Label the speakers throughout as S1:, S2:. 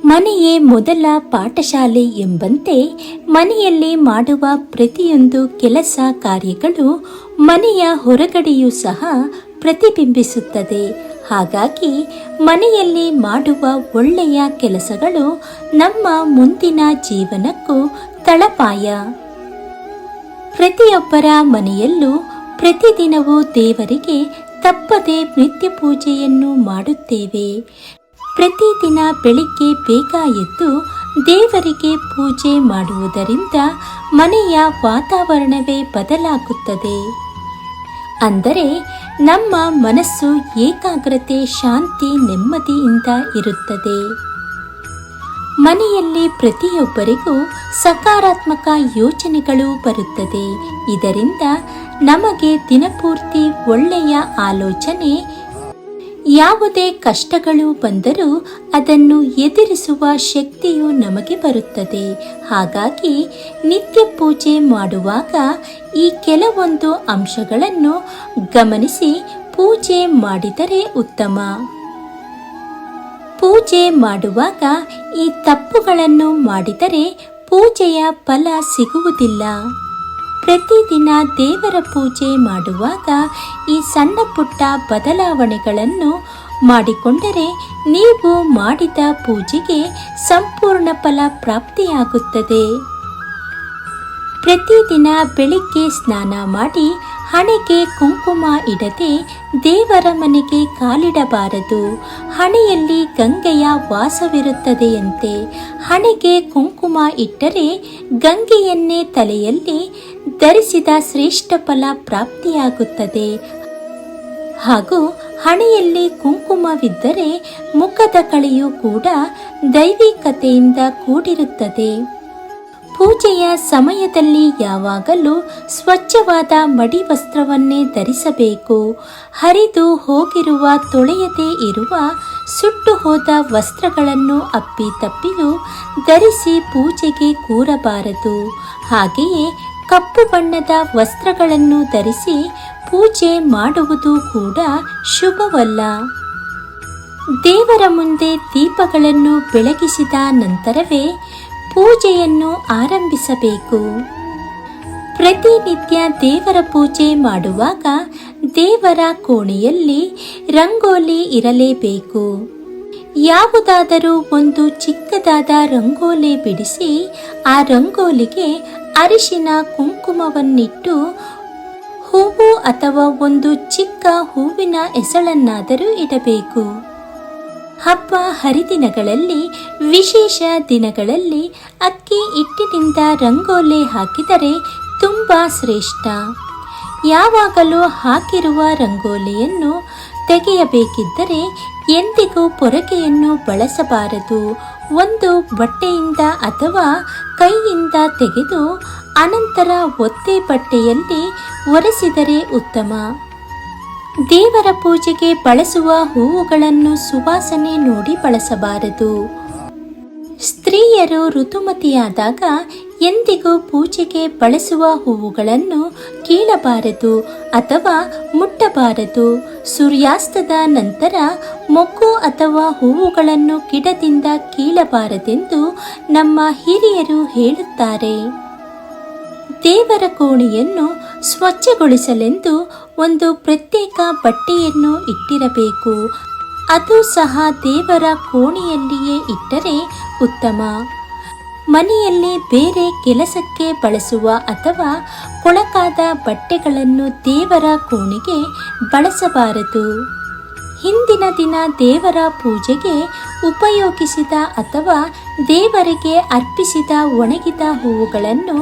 S1: ಮನೆಯೇ ಮೊದಲ ಪಾಠಶಾಲೆ ಎಂಬಂತೆ ಮನೆಯಲ್ಲಿ ಮಾಡುವ ಪ್ರತಿಯೊಂದು ಕೆಲಸ ಕಾರ್ಯಗಳು ಮನೆಯ ಹೊರಗಡೆಯೂ ಸಹ ಪ್ರತಿಬಿಂಬಿಸುತ್ತದೆ. ಹಾಗಾಗಿ ಮನೆಯಲ್ಲಿ ಮಾಡುವ ಒಳ್ಳೆಯ ಕೆಲಸಗಳು ನಮ್ಮ ಮುಂದಿನ ಜೀವನಕ್ಕೂ ತಳಪಾಯ. ಪ್ರತಿಯೊಬ್ಬರ ಮನೆಯಲ್ಲೂ ಪ್ರತಿದಿನವೂ ದೇವರಿಗೆ ತಪ್ಪದೆ ನಿತ್ಯ ಪೂಜೆಯನ್ನು ಮಾಡುತ್ತೇವೆ. ಪ್ರತಿದಿನ ಬೆಳಿಗ್ಗೆ ಬೇಗ ಎದ್ದು ದೇವರಿಗೆ ಪೂಜೆ ಮಾಡುವುದರಿಂದ ಮನೆಯ ವಾತಾವರಣವೇ ಬದಲಾಗುತ್ತದೆ. ಅಂದರೆ ನಮ್ಮ ಮನಸ್ಸು ಏಕಾಗ್ರತೆ, ಶಾಂತಿ, ನೆಮ್ಮದಿಯಿಂದ ಇರುತ್ತದೆ. ಮನೆಯಲ್ಲಿ ಪ್ರತಿಯೊಬ್ಬರಿಗೂ ಸಕಾರಾತ್ಮಕ ಯೋಚನೆಗಳು ಬರುತ್ತದೆ. ಇದರಿಂದ ನಮಗೆ ದಿನಪೂರ್ತಿ ಒಳ್ಳೆಯ ಆಲೋಚನೆ, ಯಾವುದೇ ಕಷ್ಟಗಳು ಬಂದರೂ ಅದನ್ನು ಎದುರಿಸುವ ಶಕ್ತಿಯು ನಮಗೆ ಬರುತ್ತದೆ. ಹಾಗಾಗಿ ನಿತ್ಯ ಪೂಜೆ ಮಾಡುವಾಗ ಈ ಕೆಲವೊಂದು ಅಂಶಗಳನ್ನು ಗಮನಿಸಿ ಪೂಜೆ ಮಾಡಿದರೆ ಉತ್ತಮ. ಪೂಜೆ ಮಾಡುವಾಗ ಈ ತಪ್ಪುಗಳನ್ನು ಮಾಡಿದರೆ ಪೂಜೆಯ ಫಲ ಸಿಗುವುದಿಲ್ಲ. ಪ್ರತಿದಿನ ದೇವರ ಪೂಜೆ ಮಾಡುವಾಗ ಈ ಸಣ್ಣ ಪುಟ್ಟ ಬದಲಾವಣೆಗಳನ್ನು ಮಾಡಿಕೊಂಡರೆ ನೀವು ಮಾಡಿದ ಪೂಜೆಗೆ ಸಂಪೂರ್ಣ ಫಲ ಪ್ರಾಪ್ತಿಯಾಗುತ್ತದೆ. ಪ್ರತಿದಿನ ಬೆಳಿಗ್ಗೆ ಸ್ನಾನ ಮಾಡಿ ಹಣೆಗೆ ಕುಂಕುಮ ಇಡದೆ ದೇವರ ಮನೆಗೆ ಕಾಲಿಡಬಾರದು. ಹಣೆಯಲ್ಲಿ ಗಂಗೆಯ ವಾಸವಿರುತ್ತದೆಯಂತೆ. ಹಣೆಗೆ ಕುಂಕುಮ ಇಟ್ಟರೆ ಗಂಗೆಯನ್ನೇ ತಲೆಯಲ್ಲಿ ಧರಿಸಿದ ಶ್ರೇಷ್ಠ ಫಲ ಪ್ರಾಪ್ತಿಯಾಗುತ್ತದೆ. ಹಾಗೂ ಹಣೆಯಲ್ಲಿ ಕುಂಕುಮವಿದ್ದರೆ ಮುಖದ ಕಳೆಯೂ ಕೂಡ ದೈವಿಕತೆಯಿಂದ ಕೂಡಿರುತ್ತದೆ. ಪೂಜೆಯ ಸಮಯದಲ್ಲಿ ಯಾವಾಗಲೂ ಸ್ವಚ್ಛವಾದ ಮಡಿ ವಸ್ತ್ರವನ್ನೇ ಧರಿಸಬೇಕು. ಹರಿದು ಹೋಗಿರುವ, ತೊಳೆಯದೇ ಇರುವ, ಸುಟ್ಟು ಹೋದ ವಸ್ತ್ರಗಳನ್ನು ಅಪ್ಪಿತಪ್ಪಿಯೂ ಧರಿಸಿ ಪೂಜೆಗೆ ಕೂರಬಾರದು. ಹಾಗೆಯೇ ಕಪ್ಪು ಬಣ್ಣದ ವಸ್ತ್ರಗಳನ್ನು ಧರಿಸಿ ಪೂಜೆ ಮಾಡುವುದು ಕೂಡ ಶುಭವಲ್ಲ. ದೇವರ ಮುಂದೆ ದೀಪಗಳನ್ನು ಬೆಳಗಿಸಿದ ನಂತರವೇ ಪೂಜೆಯನ್ನು ಆರಂಭಿಸಬೇಕು. ಪ್ರತಿನಿತ್ಯ ದೇವರ ಪೂಜೆ ಮಾಡುವಾಗ ದೇವರ ಕೋಣೆಯಲ್ಲಿ ರಂಗೋಲಿ ಇರಲೇಬೇಕು. ಯಾವುದಾದರೂ ಒಂದು ಚಿಕ್ಕದಾದ ರಂಗೋಲಿ ಬಿಡಿಸಿ ಆ ರಂಗೋಲಿಗೆ ಅರಿಶಿನ ಕುಂಕುಮವನ್ನಿಟ್ಟು ಹೂವು ಅಥವಾ ಒಂದು ಚಿಕ್ಕ ಹೂವಿನ ಎಸಳನ್ನಾದರೂ ಇಡಬೇಕು. ಹಬ್ಬ ಹರಿದಿನಗಳಲ್ಲಿ, ವಿಶೇಷ ದಿನಗಳಲ್ಲಿ ಅಕ್ಕಿ ಹಿಟ್ಟಿನಿಂದ ರಂಗೋಲಿ ಹಾಕಿದರೆ ತುಂಬ ಶ್ರೇಷ್ಠ. ಯಾವಾಗಲೂ ಹಾಕಿರುವ ರಂಗೋಲಿಯನ್ನು ತೆಗೆಯಬೇಕಿದ್ದರೆ ಎಂದಿಗೂ ಪೊರಕೆಯನ್ನು ಬಳಸಬಾರದು. ಒಂದು ಬಟ್ಟೆಯಿಂದ ಅಥವಾ ಕೈಯಿಂದ ತೆಗೆದು ಅನಂತರ ಒತ್ತೆ ಬಟ್ಟೆಯಲ್ಲಿ ಒರೆಸಿದರೆ ಉತ್ತಮ. ದೇವರ ಪೂಜೆಗೆ ಬಳಸುವ ಹೂವುಗಳನ್ನು ಸುವಾಸನೆ ನೋಡಿ ಬಳಸಬಾರದು. ಸ್ತ್ರೀಯರು ಋತುಮತಿಯಾದಾಗ ಎಂದಿಗೂ ಪೂಜೆಗೆ ಬಳಸುವ ಹೂವುಗಳನ್ನು ಕೀಳಬಾರದು ಅಥವಾ ಮುಟ್ಟಬಾರದು. ಸೂರ್ಯಾಸ್ತದ ನಂತರ ಮೊಗ್ಗು ಅಥವಾ ಹೂವುಗಳನ್ನು ಗಿಡದಿಂದ ಕೀಳಬಾರದೆಂದು ನಮ್ಮ ಹಿರಿಯರು ಹೇಳುತ್ತಾರೆ. ದೇವರ ಕೋಣೆಯನ್ನು ಸ್ವಚ್ಛಗೊಳಿಸಲೆಂದು ಒಂದು ಪ್ರತ್ಯೇಕ ಬಟ್ಟೆಯನ್ನು ಇಟ್ಟಿರಬೇಕು. ಅದು ಸಹ ದೇವರ ಕೋಣೆಯಲ್ಲಿಯೇ ಇಟ್ಟರೆ ಉತ್ತಮ. ಮನೆಯಲ್ಲಿ ಬೇರೆ ಕೆಲಸಕ್ಕೆ ಬಳಸುವ ಅಥವಾ ಕೊಳಕಾದ ಬಟ್ಟೆಗಳನ್ನು ದೇವರ ಕೋಣೆಗೆ ಬಳಸಬಾರದು. ಹಿಂದಿನ ದಿನ ದೇವರ ಪೂಜೆಗೆ ಉಪಯೋಗಿಸಿದ ಅಥವಾ ದೇವರಿಗೆ ಅರ್ಪಿಸಿದ ಒಣಗಿದ ಹೂವುಗಳನ್ನು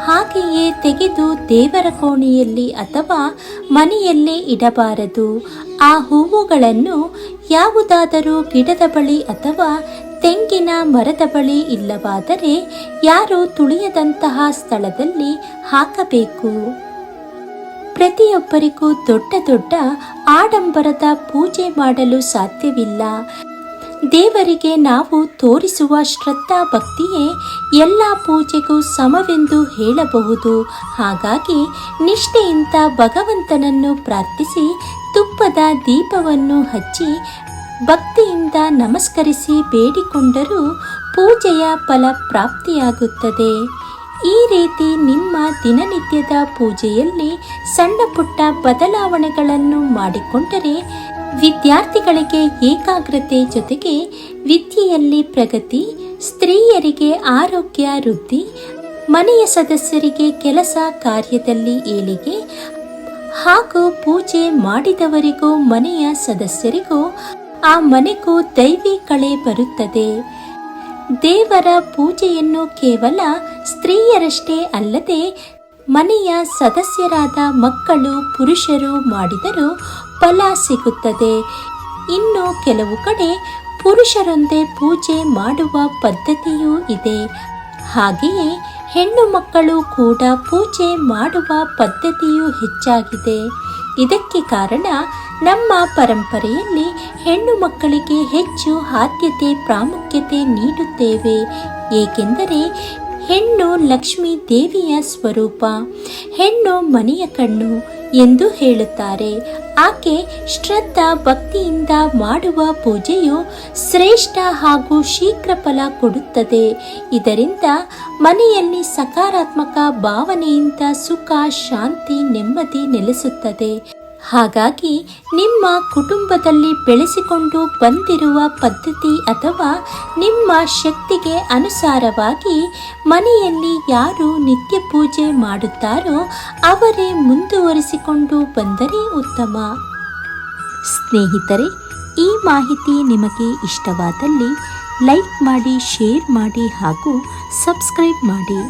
S1: ಹಾಗೆಯೇ ತೆಗೆದು ದೇವರ ಕೋಣೆಯಲ್ಲಿ ಅಥವಾ ಮನೆಯಲ್ಲೇ ಇಡಬಾರದು. ಆ ಹೂವುಗಳನ್ನು ಯಾವುದಾದರೂ ಗಿಡದ ಬಳಿ ಅಥವಾ ತೆಂಗಿನ ಮರದ ಬಳಿ, ಇಲ್ಲವಾದರೆ ಯಾರೂ ತುಳಿಯದಂತಹ ಸ್ಥಳದಲ್ಲಿ ಹಾಕಬೇಕು. ಪ್ರತಿಯೊಬ್ಬರಿಗೂ ದೊಡ್ಡ ದೊಡ್ಡ ಆಡಂಬರದ ಪೂಜೆ ಮಾಡಲು ಸಾಧ್ಯವಿಲ್ಲ. ದೇವರಿಗೆ ನಾವು ತೋರಿಸುವ ಶ್ರದ್ಧಾ ಭಕ್ತಿಯೇ ಎಲ್ಲ ಪೂಜೆಗೂ ಸಮವೆಂದು ಹೇಳಬಹುದು. ಹಾಗಾಗಿ ನಿಷ್ಠೆಯಿಂದ ಭಗವಂತನನ್ನು ಪ್ರಾರ್ಥಿಸಿ ತುಪ್ಪದ ದೀಪವನ್ನು ಹಚ್ಚಿ ಭಕ್ತಿಯಿಂದ ನಮಸ್ಕರಿಸಿ ಬೇಡಿಕೊಂಡರೂ ಪೂಜೆಯ ಫಲ ಪ್ರಾಪ್ತಿಯಾಗುತ್ತದೆ. ಈ ರೀತಿ ನಿಮ್ಮ ದಿನನಿತ್ಯದ ಪೂಜೆಯಲ್ಲಿ ಸಣ್ಣ ಪುಟ್ಟ ಬದಲಾವಣೆಗಳನ್ನು ಮಾಡಿಕೊಂಡರೆ ವಿದ್ಯಾರ್ಥಿಗಳಿಗೆ ಏಕಾಗ್ರತೆ ಜೊತೆಗೆ ವಿದ್ಯೆಯಲ್ಲಿ ಪ್ರಗತಿ, ಸ್ತ್ರೀಯರಿಗೆ ಆರೋಗ್ಯ ವೃದ್ಧಿ, ಮನೆಯ ಸದಸ್ಯರಿಗೆ ಕೆಲಸ ಕಾರ್ಯದಲ್ಲಿ ಏಳಿಗೆ ಹಾಗೂ ಪೂಜೆ ಮಾಡಿದವರಿಗೂ ಮನೆಯ ಸದಸ್ಯರಿಗೂ ಆ ಮನೆಗೂ ದೈವಿ ಕಳೆ ಬರುತ್ತದೆ. ದೇವರ ಪೂಜೆಯನ್ನು ಕೇವಲ ಸ್ತ್ರೀಯರಷ್ಟೇ ಅಲ್ಲದೆ ಮನೆಯ ಸದಸ್ಯರಾದ ಮಕ್ಕಳು, ಪುರುಷರು ಮಾಡಿದರೂ ಫಲ ಸಿಗುತ್ತದೆ. ಇನ್ನು ಕೆಲವು ಕಡೆ ಪುರುಷರೊಂದೇ ಪೂಜೆ ಮಾಡುವ ಪದ್ಧತಿಯೂ ಇದೆ. ಹಾಗೆಯೇ ಹೆಣ್ಣು ಮಕ್ಕಳು ಕೂಡ ಪೂಜೆ ಮಾಡುವ ಪದ್ಧತಿಯೂ ಹೆಚ್ಚಾಗಿದೆ. ಇದಕ್ಕೆ ಕಾರಣ ನಮ್ಮ ಪರಂಪರೆಯಲ್ಲಿ ಹೆಣ್ಣು ಮಕ್ಕಳಿಗೆ ಹೆಚ್ಚು ಆದ್ಯತೆ, ಪ್ರಾಮುಖ್ಯತೆ ನೀಡುತ್ತೇವೆ. ಏಕೆಂದರೆ ಹೆಣ್ಣು ಲಕ್ಷ್ಮೀ ದೇವಿಯ ಸ್ವರೂಪ, ಹೆಣ್ಣು ಮನೆಯ ಕಣ್ಣು ಎಂದು ಹೇಳುತ್ತಾರೆ. ಆಕೆ ಶ್ರದ್ಧಾ ಭಕ್ತಿಯಿಂದ ಮಾಡುವ ಪೂಜೆಯು ಶ್ರೇಷ್ಠ ಹಾಗೂ ಶೀಘ್ರ ಫಲ ಕೊಡುತ್ತದೆ. ಇದರಿಂದ ಮನೆಯಲ್ಲಿ ಸಕಾರಾತ್ಮಕ ಭಾವನೆಯಿಂದ ಸುಖ, ಶಾಂತಿ, ನೆಮ್ಮದಿ ನೆಲೆಸುತ್ತದೆ. ಹಾಗಾಗಿ ನಿಮ್ಮ ಕುಟುಂಬದಲ್ಲಿ ಬೆಳೆಸಿಕೊಂಡು ಬಂದಿರುವ ಪದ್ಧತಿ ಅಥವಾ ನಿಮ್ಮ ಶಕ್ತಿಗೆ ಅನುಸಾರವಾಗಿ ಮನೆಯಲ್ಲಿ ಯಾರು ನಿತ್ಯ ಪೂಜೆ ಮಾಡುತ್ತಾರೋ ಅವರೇ ಮುಂದುವರಿಸಿಕೊಂಡು ಬಂದರೆ ಉತ್ತಮ. ಸ್ನೇಹಿತರೆ, ಈ ಮಾಹಿತಿ ನಿಮಗೆ ಇಷ್ಟವಾದಲ್ಲಿ ಲೈಕ್ ಮಾಡಿ, ಶೇರ್ ಮಾಡಿ ಹಾಗೂ ಸಬ್ಸ್ಕ್ರೈಬ್ ಮಾಡಿ.